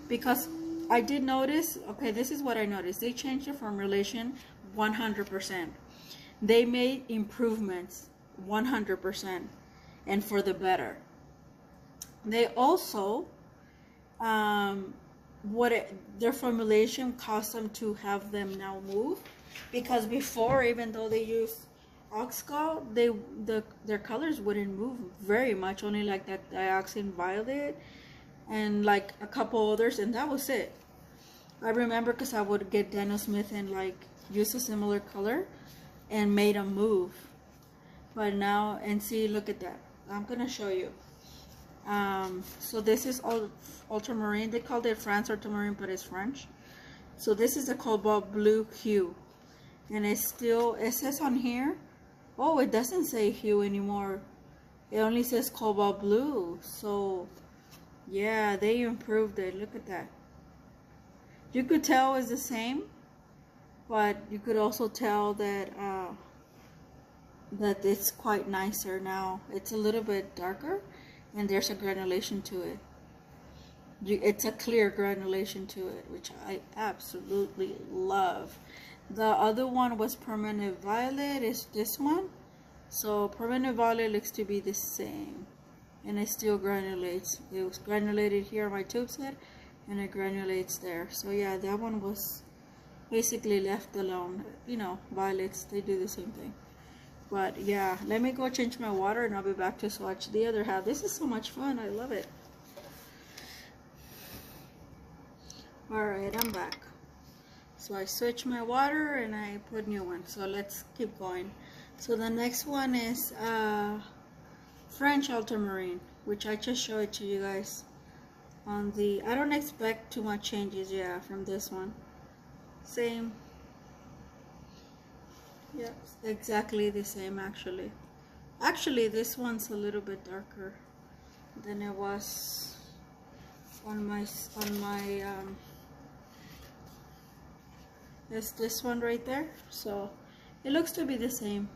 because I did notice, okay, this is what I noticed. They changed the formulation 100%. They made improvements 100% and for the better. They also, their formulation caused them to have them now move, because before, even though they used Oxcal, their colors wouldn't move very much, only like that dioxin violet and like a couple others, and that was it. I remember because I would get Daniel Smith and like use a similar color and made them move. But now, and see, look at that. I'm gonna show you. So this is ultramarine. They called it France ultramarine, but it's French. So this is a cobalt blue hue, and it's still, it says on here, oh, it doesn't say hue anymore. It only says cobalt blue. So yeah, they improved it. Look at that. You could tell it's the same, but you could also tell that that it's quite nicer now. It's a little bit darker, and there's a granulation to it. It's a clear granulation to it, which I absolutely love. The other one was permanent violet. Is this one? So permanent violet looks to be the same, and it still granulates. It was granulated here on my tube set, and it granulates there. So yeah, that one was basically left alone. You know, violets, they do the same thing. But yeah, let me go change my water and I'll be back to swatch the other half. This is so much fun. I love it. Alright, I'm back. So I switched my water and I put new one. So let's keep going. So the next one is French ultramarine, which I just showed it to you guys on the, I don't expect too much changes, yeah, from this one. Same. Yep, exactly the same actually. Actually, this one's a little bit darker than it was on my it's this one right there. So it looks to be the same.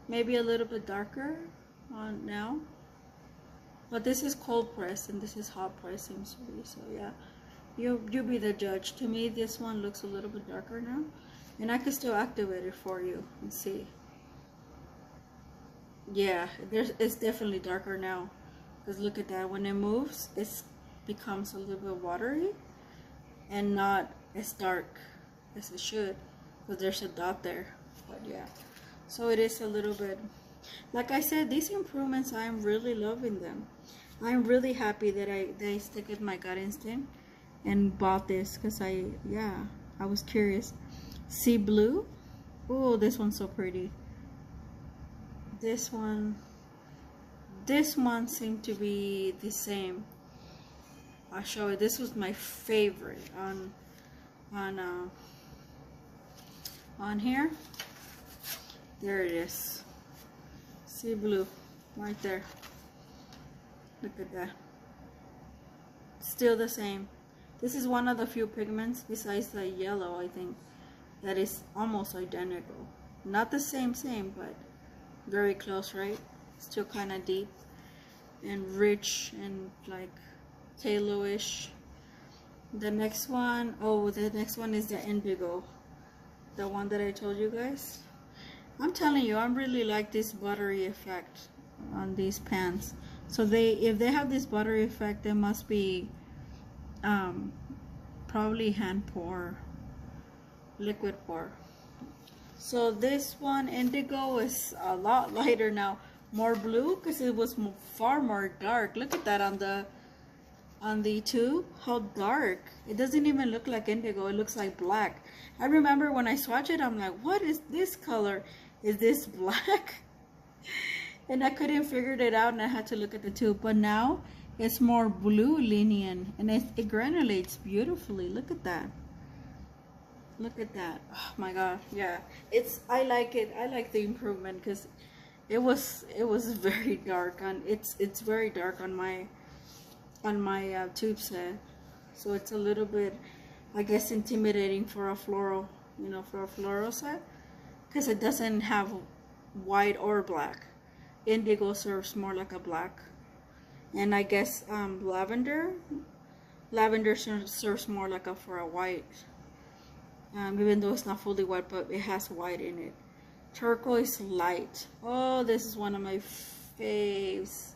Maybe a little bit darker on now. But this is cold press and this is hot press, seems to be. So yeah, you be the judge. To me, this one looks a little bit darker now. And I can still activate it for you and see. Yeah, it's definitely darker now. Because look at that. When it moves, it becomes a little bit watery and not as dark as it should. Because there's a dot there. But yeah. So it is a little bit. Like I said, these improvements, I'm really loving them. I'm really happy that they stick with my gut instinct and bought this. Because I was curious. Sea blue. Oh, this one's so pretty. This one seemed to be the same. I'll show you. This was my favorite on here. There it is. Sea blue, right there. Look at that. Still the same. This is one of the few pigments besides the yellow, I think, that is almost identical. Not the same, but very close, right? Still kind of deep and rich and like halo-ish. The next one, the next one is the indigo. The one that I told you guys. I'm telling you, I really like this buttery effect on these pans. So if they have this buttery effect, they must be probably hand pour. Liquid pour. So this one, indigo, is a lot lighter now, more blue, because it was far more dark. Look at that on the tube, how dark. It doesn't even look like indigo, it looks like black. I remember when I swatched it, I'm like, what is this color? Is this black? And I couldn't figure it out, and I had to look at the tube. But now it's more blue lenient, and it granulates beautifully. Look at that. Look at that. Oh my god. Yeah, I like it. I like the improvement, because it was very dark on it's very dark on my tube set. So it's a little bit, I guess, intimidating for a floral, for a floral set, because it doesn't have white or black. Indigo serves more like a black, and I guess lavender Lavender serves more like for a white. Even though it's not fully white, but it has white in it. Turquoise light. Oh, this is one of my faves.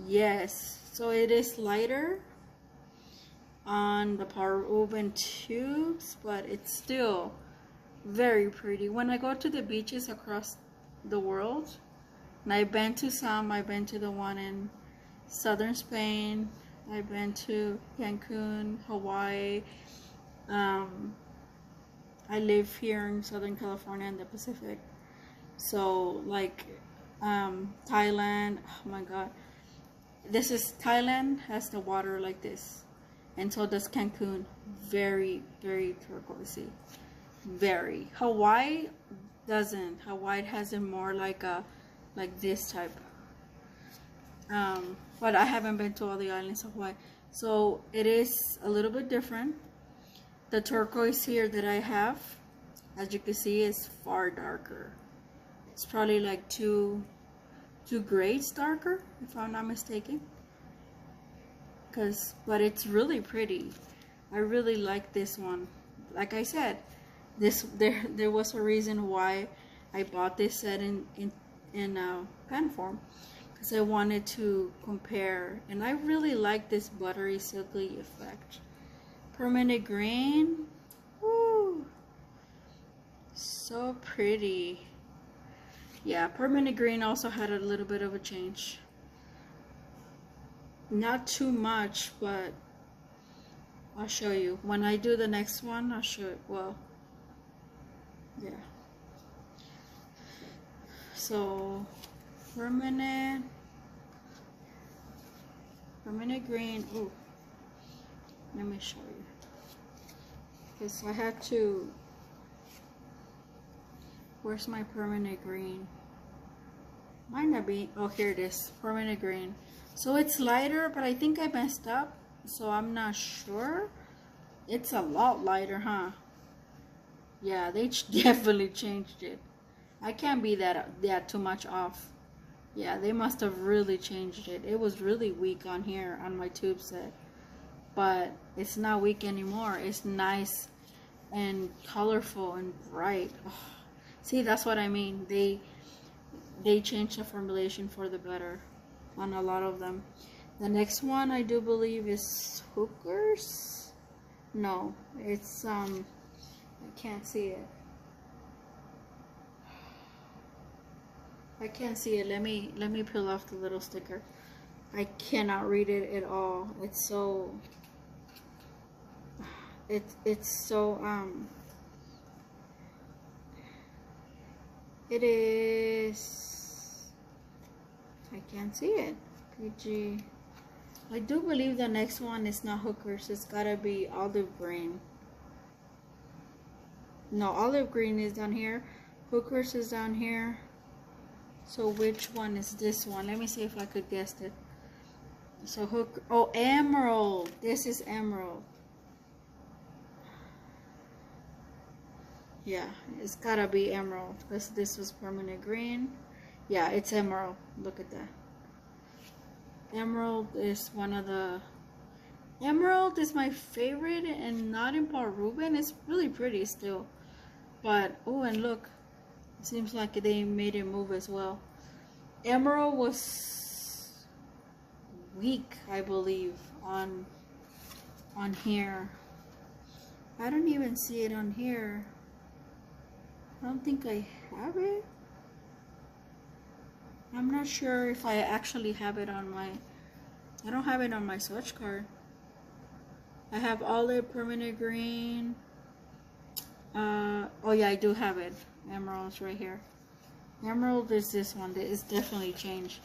Yes, so it is lighter on the Paul Ruben tubes, but it's still very pretty. When I go to the beaches across the world, and I've been to some, I've been to the one in southern Spain, I've been to Cancun, Hawaii. I live here in Southern California in the Pacific. So like Thailand, oh my god. This is Thailand has the water like this. And so does Cancun. Very, very turquoisey. Very. Hawaii doesn't. Hawaii has it more like this type. But I haven't been to all the islands of Hawaii. So it is a little bit different. The turquoise here that I have, as you can see, is far darker. It's probably like two grades darker, if I'm not mistaken. But it's really pretty. I really like this one. Like I said, there was a reason why I bought this set in pen form, because I wanted to compare, and I really like this buttery silky effect. Permanent green, woo, so pretty. Yeah, permanent green also had a little bit of a change. Not too much, but I'll show you. When I do the next one, I'll show it. Well, yeah. So, permanent green. Ooh, let me show you. Because I had to. Where's my permanent green? Might not be. Oh, here it is. Permanent green. So it's lighter, but I think I messed up. So I'm not sure. It's a lot lighter, huh? Yeah, they definitely changed it. I can't be that too much off. Yeah, they must have really changed it. It was really weak on here on my tube set. But it's not weak anymore. It's nice and colorful and bright. Oh, see, that's what I mean. They changed the formulation for the better on a lot of them. The next one I do believe is hookers. No, it's I can't see it. I can't see it. Let me peel off the little sticker. I cannot read it at all. It's so it's so it is, I can't see it. PG. I do believe the next one is not hookers. It's gotta be olive green. No, olive green is down here. Hookers is down here. So which one is this one? Let me see if I could guess it. So oh, emerald. This is emerald. Yeah, it's gotta be emerald because this was permanent green. Yeah, it's emerald. Look at that. Emerald is one of the... Emerald is my favorite, and not in Paul Ruben. It's really pretty still. But, oh, and look. It seems like they made it move as well. Emerald was weak, I believe, on here. I don't even see it on here. I don't think I have it. I'm not sure if I actually have it on my... I don't have it on my swatch card. I have olive, permanent green. Oh yeah, I do have it. Emerald's right here. Emerald is this one. It's definitely changed.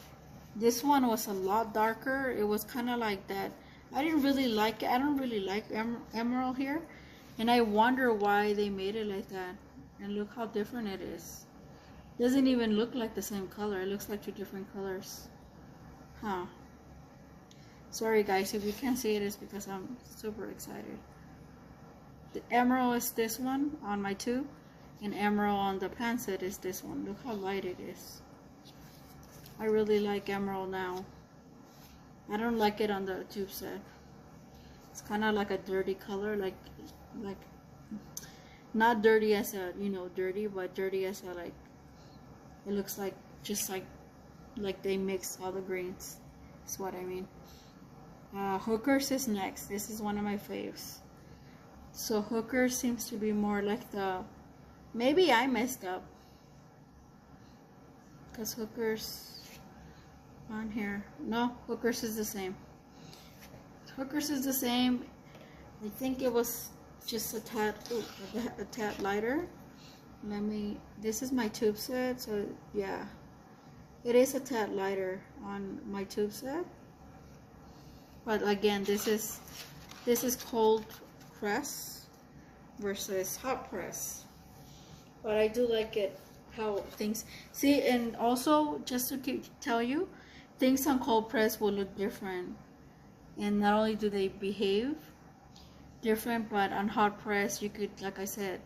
This one was a lot darker. It was kind of like that. I didn't really like it. I don't really like emerald here. And I wonder why they made it like that. And look how different it is. Doesn't even look like the same color. It looks like two different colors. Huh. Sorry guys, if you can't see it, it's because I'm super excited. The emerald is this one on my tube, and emerald on the pan set is this one. Look how light it is. I really like emerald now. I don't like it on the tube set. It's kind of like a dirty color, like not dirty as a, you know, dirty, but dirty as a, like, it looks like just like they mixed all the greens. That's what I mean. Hookers is next. This is one of my faves. So Hookers seems to be more like the, maybe I messed up, because Hookers on here, no, Hookers is the same. Hookers is the same. I think it was just a tad, a tad lighter. Let me, this is my tube set, so yeah, it is a tad lighter on my tube set. But again, this is cold press versus hot press. But I do like it how things, see, and also just to tell you, things on cold press will look different. And not only do they behave different, but on hot press you could, like I said,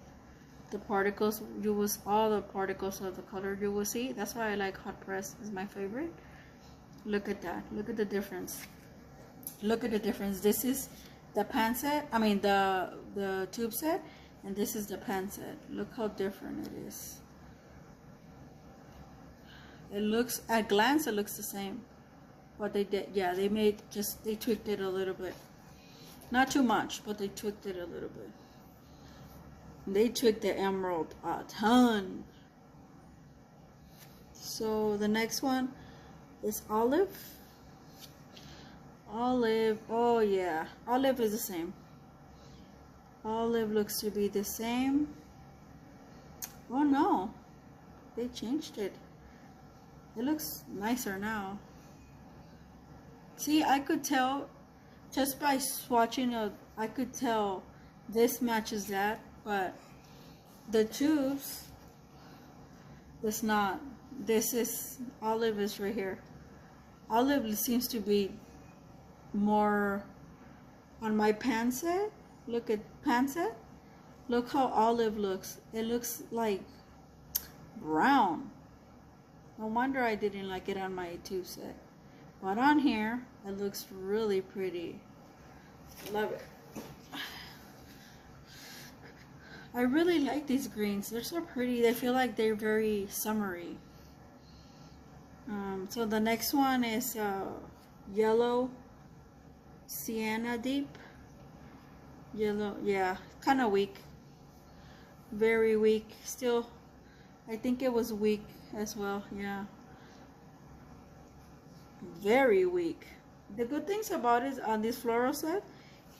the particles, you will, all the particles of the color you will see. That's why I like hot press, is my favorite. Look at that, look at the difference. Look at the difference. This is the pan set, I mean the tube set, and this is the pan set. Look how different it is. It looks, at glance it looks the same, but they did, yeah, they made, just, they tweaked it a little bit. Not too much, but they tweaked it a little bit. They tweaked the emerald a ton. So the next one is olive. Olive, oh yeah, olive is the same. Olive looks to be the same. Oh no, they changed it. It looks nicer now. See, I could tell just by swatching I could tell this matches that, but the tubes, it's not. This is, olive is right here. Olive seems to be more on my pan set. Look at pan set. Look how olive looks. It looks like brown. No wonder I didn't like it on my tube set. But on here, it looks really pretty. Love it. I really like these greens. They're so pretty. They feel like they're very summery. So the next one is yellow sienna deep. Yellow, yeah, kind of weak. Very weak. Still, I think it was weak as well. Yeah. Very weak. The good things about it on this floral set,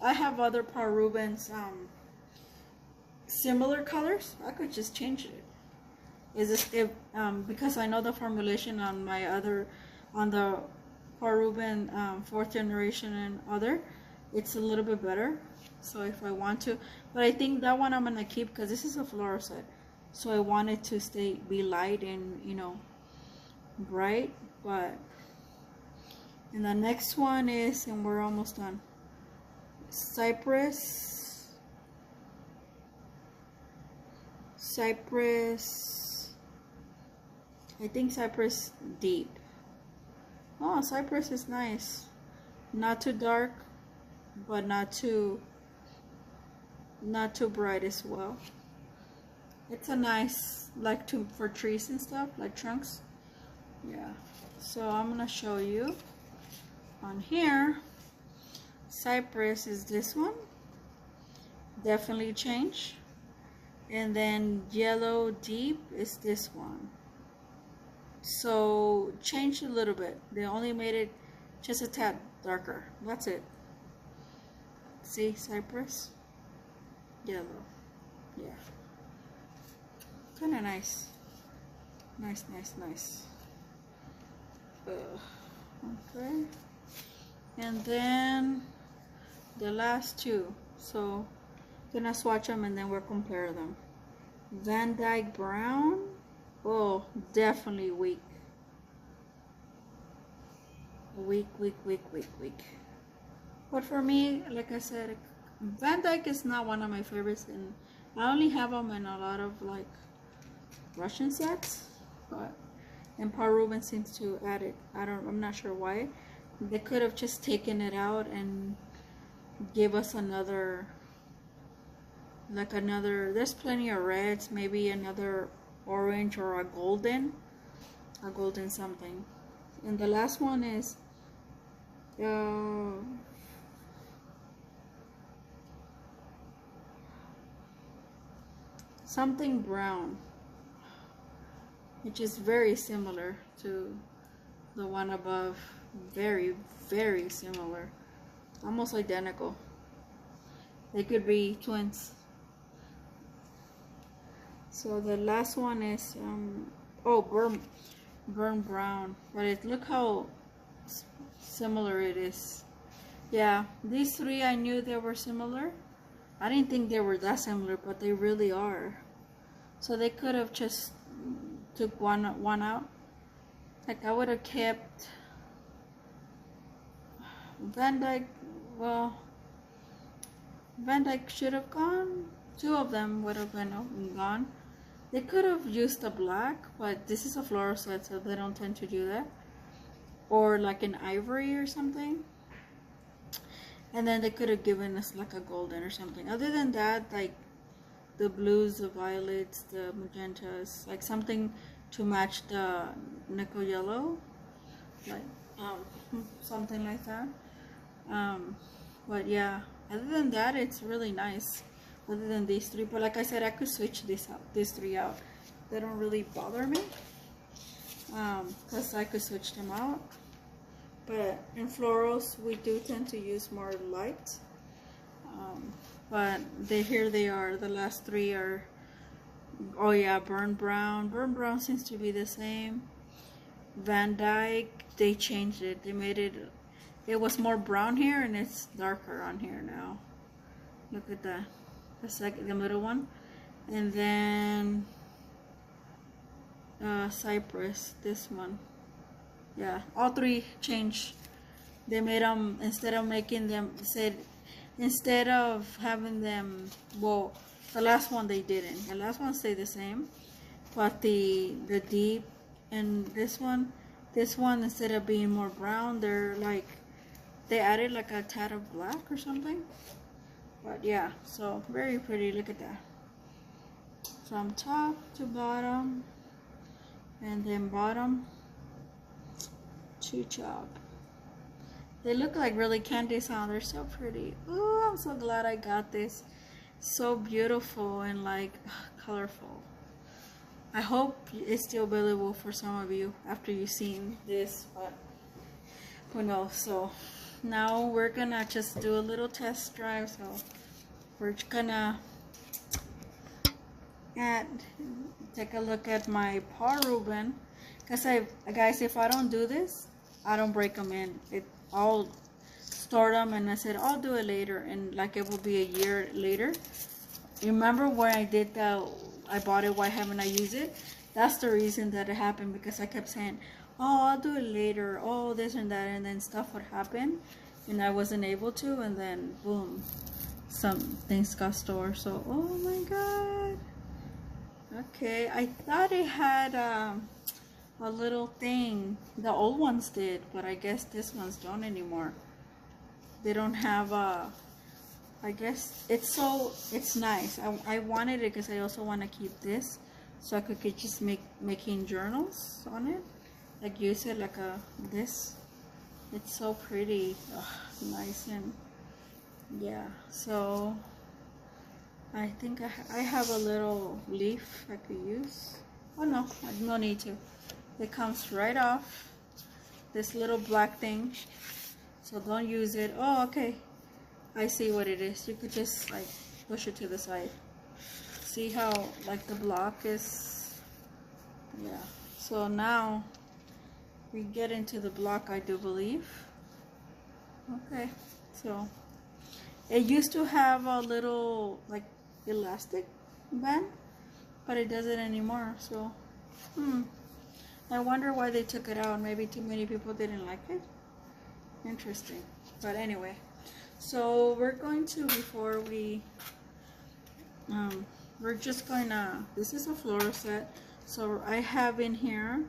I have other Paul Ruben's similar colors. I could just change it. Is this because I know the formulation on my other, on the Paul Ruben 4th generation and other, it's a little bit better. So if I want to, but I think that one I'm gonna keep because this is a floral set. So I want it to be light and, you know, bright. But and the next one is, and we're almost done, cypress. I think cypress deep. Oh, cypress is nice. Not too dark, but not too bright as well. It's a nice, like, for trees and stuff, like trunks. Yeah. So I'm gonna show you on here. Cypress is this one. Definitely change. And then yellow deep is this one. So changed a little bit. They only made it just a tad darker. That's it. See, cypress, yellow. Yeah. Kind of nice. Nice, nice, nice. Okay. And then the last two. So gonna swatch them and then we'll compare them. Van Dyke brown. Oh, definitely weak. Weak. But for me, like I said, Van Dyke is not one of my favorites, and I only have them in a lot of like Russian sets. But and Paul Ruben seems to add it. I'm not sure why. They could have just taken it out and give us another, like another, there's plenty of reds, maybe another orange or a golden something. And the last one is something brown, which is very similar to the one above. Very, very similar, almost identical. They could be twins. So the last one is oh, burn brown, but look how similar it is. Yeah, these three I knew they were similar. I didn't think they were that similar, but they really are. So they could have just took one out. Like I would have kept Van Dyke. Well, Van Dyke should have gone. Two of them would have been gone. They could have used the black, but this is a floral set, so they don't tend to do that. Or like an ivory or something. And then they could have given us like a golden or something. Other than that, like the blues, the violets, the magentas, like something to match the nickel yellow, like something like that. But yeah, other than that, it's really nice. Other than these three, but like I said, I could switch these three out. They don't really bother me, because I could switch them out. But in florals, we do tend to use more light. But here they are. The last three are, oh yeah, burn brown. Burn brown seems to be the same. Van Dyke, they changed it. They made it, it was more brown here and it's darker on here now. Look at that. The middle one. And then Cypress, this one. Yeah, all three changed. They made them, instead of making them, instead of having them, well, the last one they didn't. The last one stayed the same, but the deep and this one instead of being more brown, they're like, they added like a tad of black or something. But yeah, so very pretty. Look at that, from top to bottom, and then bottom to top. They look like really candy sound. They're so pretty. Oh, I'm so glad I got this. So beautiful and like colorful. I hope it's still available for some of you after you've seen this, but who knows. So now we're gonna just do a little test drive. So we're just gonna take a look at my Paul Ruben. Cause guys, if I don't do this, I don't break them in. I'll store them, and I said I'll do it later, and like it will be a year later. Remember when I did that? I bought it. Why haven't I used it? That's the reason that it happened, because I kept saying, "Oh, I'll do it later. Oh, this and that," and then stuff would happen, and I wasn't able to, and then boom, some things got stored. So, oh my god. Okay, I thought it had a little thing. The old ones did, but I guess this ones don't anymore. They don't have a, I guess it's nice. I wanted it because I also want to keep this, so I could just making journals on it, like use it like this. It's so pretty. Ugh, nice. And yeah, so I think I have a little leaf I could use. Oh no, no need to. It comes right off this little black thing, so don't use it. Oh, okay, I see what it is. You could just like push it to the side. See how like the block is? Yeah. So now we get into the block, I do believe. Okay, so it used to have a little like elastic band, but it doesn't anymore. So I wonder why they took it out. Maybe too many people didn't like it. Interesting. But anyway, so we're going to, before we we're just going to, this is a floral set. So I have in here,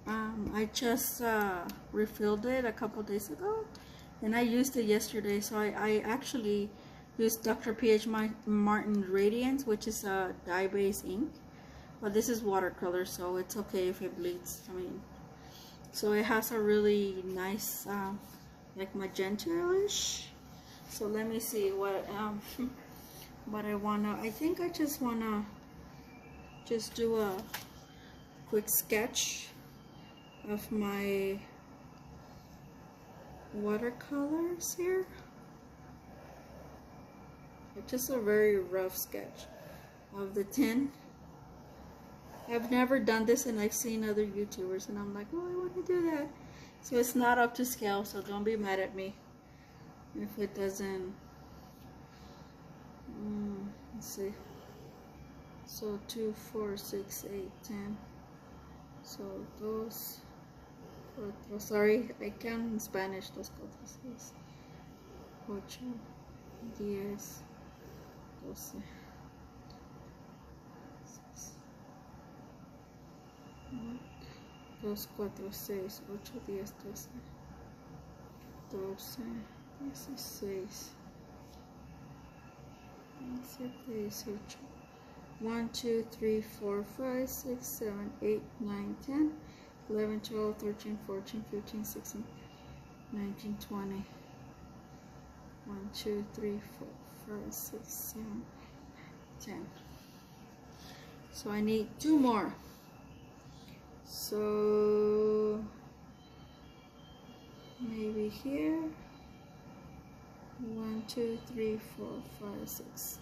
I just refilled it a couple days ago, and I used it yesterday. So I actually used Dr. P.H. Martin Radiance, which is a dye-based ink. But this is watercolor, so it's okay if it bleeds. I mean, so it has a really nice, like magenta-ish. So let me see what what I wanna. I think I just wanna just do a quick sketch of my watercolors here. Just a very rough sketch of the tin. I've never done this, and I've seen other YouTubers, and I'm like, oh, I want to do that. So it's not up to scale, so don't be mad at me if it doesn't. Let's see. So 2, 4, 6, 8, 10. So those. Oh, sorry, I count in Spanish. Dos, cuatro, seis, ocho, 10, 12. 2, 4, 6, 8, 10, 12, 12, 16, 17, 18. 1, 2, 3, 4, 5, 6, 7, 8, 9, 10, 11, 12, 13, 14, 15, 16, 19, 20. 1, 2, 3, 4, 5, 6, 7, 10. So I need 2 more. So maybe here. 1, 2, 3, 4, 5, 6,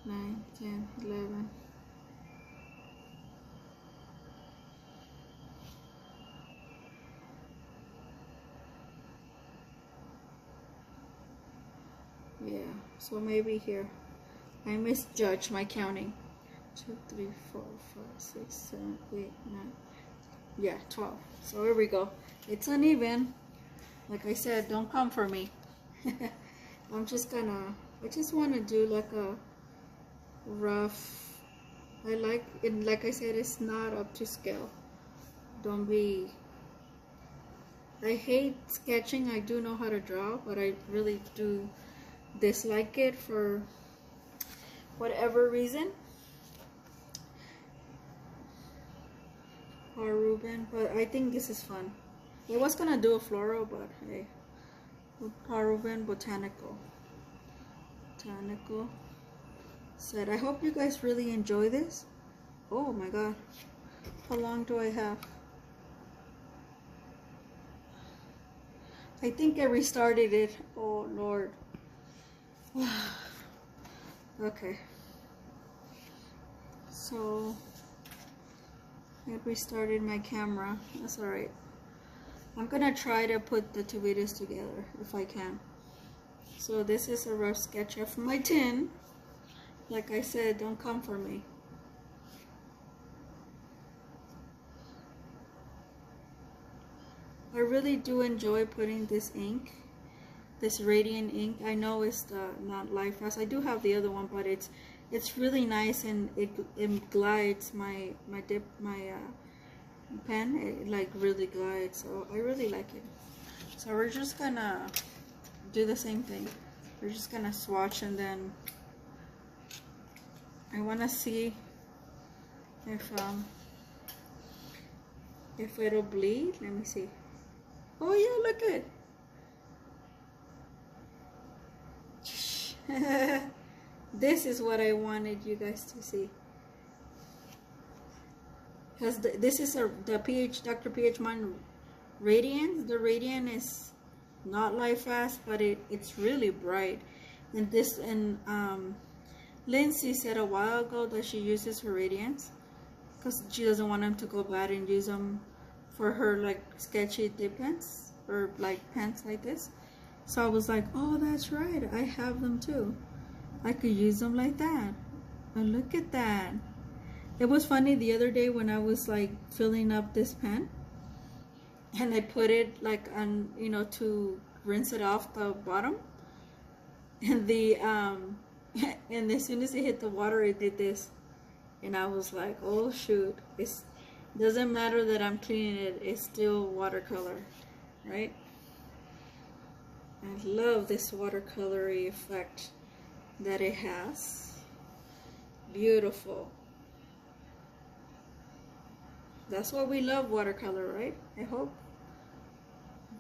9, 10, 11. Yeah, so maybe here. I misjudged my counting. 2, 3, 4, 5, 6, 7, 8, 9. Yeah, 12. So here we go. It's uneven. Like I said, don't come for me. I just want to do like a rough. I like it. Like I said, it's not up to scale. Don't be. I hate sketching. I do know how to draw, but I really do dislike it for whatever reason. Paul Ruben, but I think this is fun. I was gonna do a floral, but hey, Paul Ruben Botanical Set. I hope you guys really enjoy this. Oh my god, how long do I have? I think I restarted it. Oh Lord. Okay, so I restarted my camera. That's alright. I'm gonna try to put the 2 videos together if I can. So this is a rough sketch of my tin. Like I said, don't come for me. I really do enjoy putting this ink, this radiant ink. I know it's not life fast. I do have the other one, but it's really nice, and it glides my pen. It like really glides, so I really like it. So we're just gonna do the same thing. We're just gonna swatch, and then I wanna see if it'll bleed. Let me see. Oh yeah, look at. This is what I wanted you guys to see. Because this is the Dr. P.H. Martin Radiance. The Radiant is not light fast, but it's really bright. And Lindsay said a while ago that she uses her Radiance because she doesn't want them to go bad and use them for her like sketchy dip pens or like pens like this. So I was like, oh, that's right, I have them too. I could use them like that. And look at that. It was funny the other day when I was like filling up this pen, and I put it like on, you know, to rinse it off the bottom, and the and as soon as it hit the water, it did this, and I was like, oh shoot, it doesn't matter that I'm cleaning it, it's still watercolor, right? I love this watercolory effect that it has. Beautiful. That's why we love watercolor, right? I hope.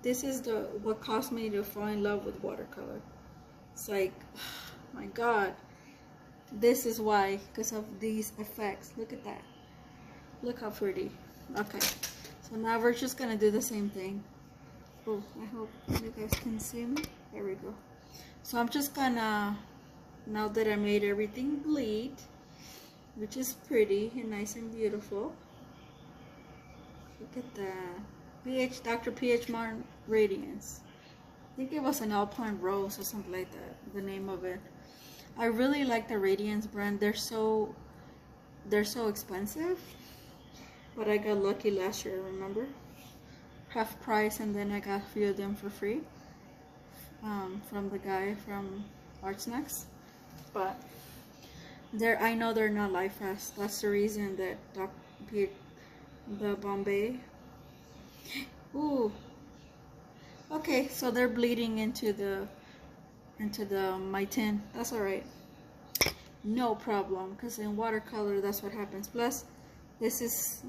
This is what caused me to fall in love with watercolor. It's like, oh my God, this is why, because of these effects. Look at that. Look how pretty. Okay, so now we're just gonna do the same thing. Oh, I hope you guys can see me. There we go. So I'm just gonna, now that I made everything bleed, which is pretty and nice and beautiful. Look at that. Dr. P.H. Martin Radiance. I think it was an Alpine Rose or something like that, the name of it. I really like the Radiance brand. They're so expensive, but I got lucky last year, remember? Half price, and then I got a few of them for free from the guy from Art Snacks. But I know they're not life fast. That's the reason that the Bombay. Ooh. Okay, so they're bleeding into my tin. That's all right. No problem, because in watercolor that's what happens. Plus, this is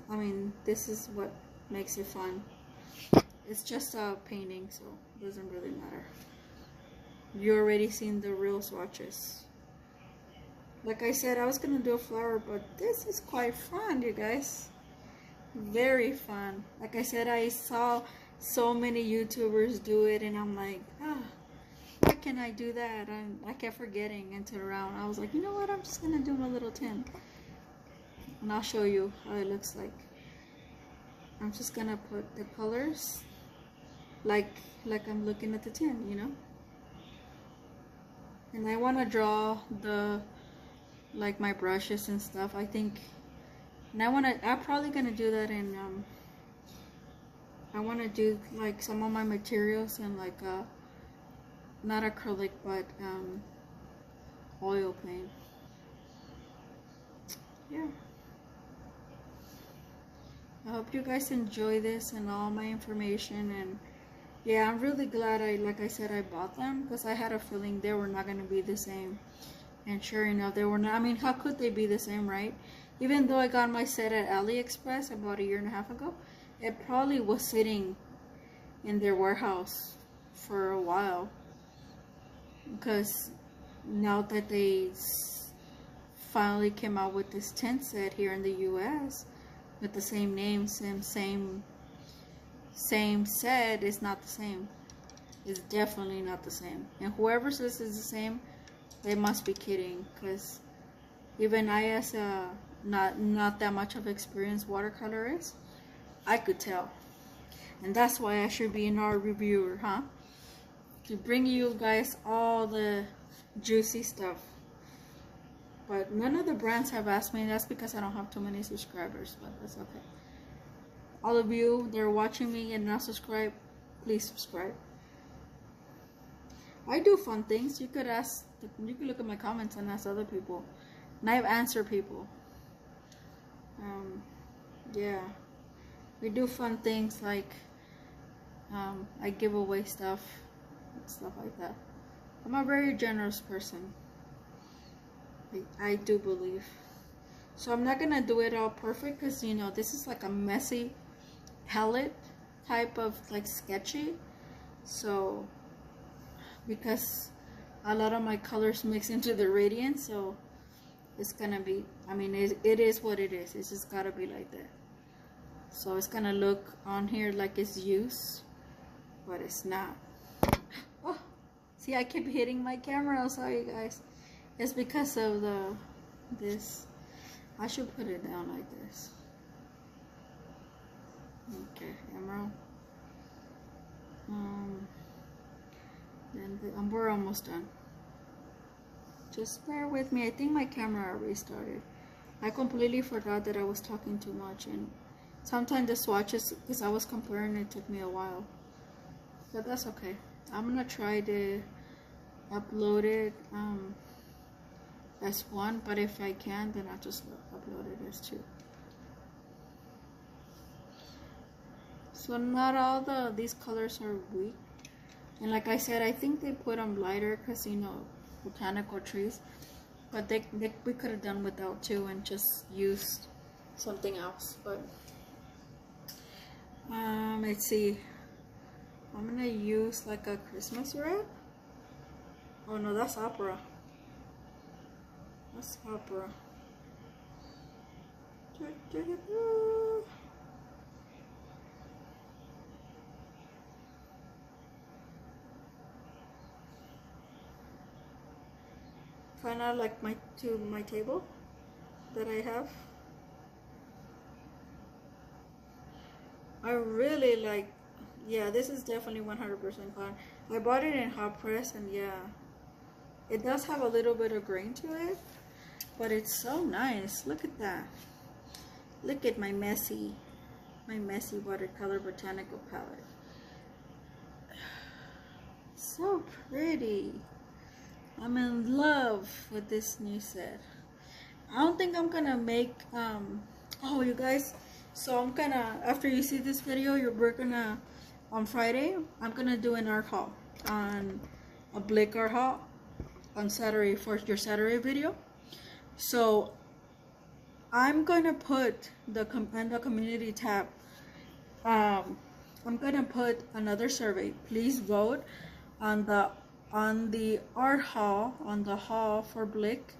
what makes it fun. It's just a painting, so it doesn't really matter. You already seen the real swatches. Like I said, I was gonna do a flower, but this is quite fun, you guys. Very fun. Like I said, I saw so many YouTubers do it, and I'm like, why can I do that? I kept forgetting until around. I was like, you know what? I'm just gonna do my little tin, and I'll show you how it looks like. I'm just gonna put the colors like I'm looking at the tin, you know. And I want to draw like my brushes and stuff. I think, and I'm probably gonna do that in I want to do like some of my materials in like not acrylic, but oil paint. Yeah. I hope you guys enjoy this and all my information, and yeah, I'm really glad like I said, I bought them, because I had a feeling they were not going to be the same. And sure enough, they were not. I mean, how could they be the same, right? Even though I got my set at AliExpress about a year and a half ago, it probably was sitting in their warehouse for a while, because now that they finally came out with this tent set here in the US with the same name, same set, is not the same. It's definitely not the same. And whoever says it's the same, they must be kidding, because even I, as not that much of experienced watercolorist, I could tell. And that's why I should be an art reviewer, huh? To bring you guys all the juicy stuff. But none of the brands have asked me. That's because I don't have too many subscribers, but that's okay. All of you that are watching me and not subscribed, please subscribe. I do fun things. You could look at my comments and ask other people, and I've answered people. Yeah, we do fun things like I give away stuff and stuff like that. I'm a very generous person. I do believe. So I'm not gonna do it all perfect, because you know this is like a messy palette type of like sketchy. So because a lot of my colors mix into the radiance, so it's gonna be, I mean, it is what it is. It's just gotta be like that. So it's gonna look on here like it's used, but it's not. Oh, see, I keep hitting my camera. Sorry guys. It's because of this. I should put it down like this. Okay, emerald. Then we're almost done. Just bear with me. I think my camera restarted. I completely forgot that I was talking too much, and sometimes the swatches, because I was comparing, it took me a while. But that's okay. I'm gonna try to upload it as one, but if I can, then I'll just upload it as two. So not all these colors are weak. And like I said, I think they put them lighter because, you know, botanical trees. But we could have done without too and just used something else. But let's see. I'm gonna use like a Christmas red. Oh no, that's opera. That's opera. Find out like my table that I have. I really like, yeah, this is definitely 100% cotton. I bought it in hot press, and yeah, it does have a little bit of grain to it, but it's so nice. Look at that. Look at my messy watercolor botanical palette. So pretty. I'm in love with this new set. I don't think I'm gonna make oh, you guys, so I'm gonna, after you see this video, we're gonna, on Friday, I'm gonna do an art haul, on a Blick art haul on Saturday for your Saturday video. So I'm gonna put in the community tab, I'm gonna put another survey. Please vote on the art haul, on the haul for Blick,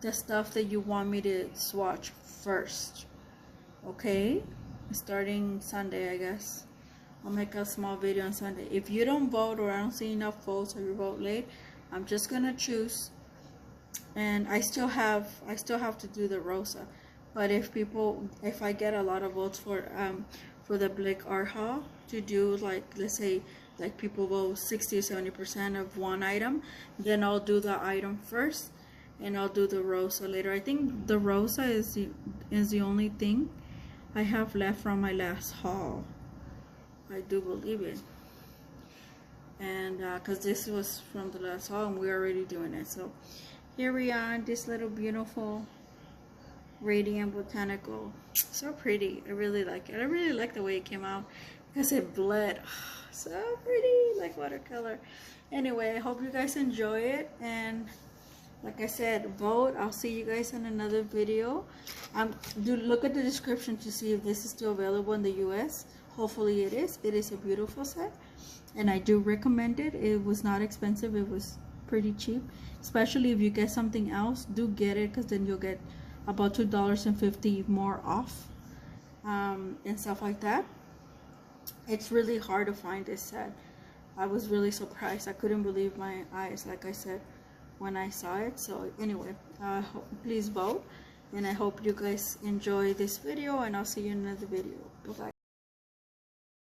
the stuff that you want me to swatch first. Okay, starting Sunday, I guess. I'll make a small video on Sunday. If you don't vote, or I don't see enough votes, or you vote late, I'm just gonna choose. And I still have to do the Rosa. But if I get a lot of votes for the Blick art haul to do, like, let's say, like people vote 60 or 70% of one item, then I'll do the item first, and I'll do the Rosa later. I think the Rosa is the only thing I have left from my last haul. I do believe it. And because this was from the last haul, and we're already doing it. So here we are, this little beautiful radiant botanical. So pretty. I really like it. I really like the way it came out because it bled. So pretty, like watercolor. Anyway, I hope you guys enjoy it, and like I said, vote. I'll see you guys in another video. Do look at the description to see if this is still available in the US. Hopefully it is. It is a beautiful set, and I do recommend it. It was not expensive. It was pretty cheap, especially if you get something else. Do get it, because then you'll get about $2.50 more off, and stuff like that. It's really hard to find this set. I was really surprised. I couldn't believe my eyes, like I said, when I saw it. So anyway, please vote, and I hope you guys enjoy this video, and I'll see you in another video. Bye bye.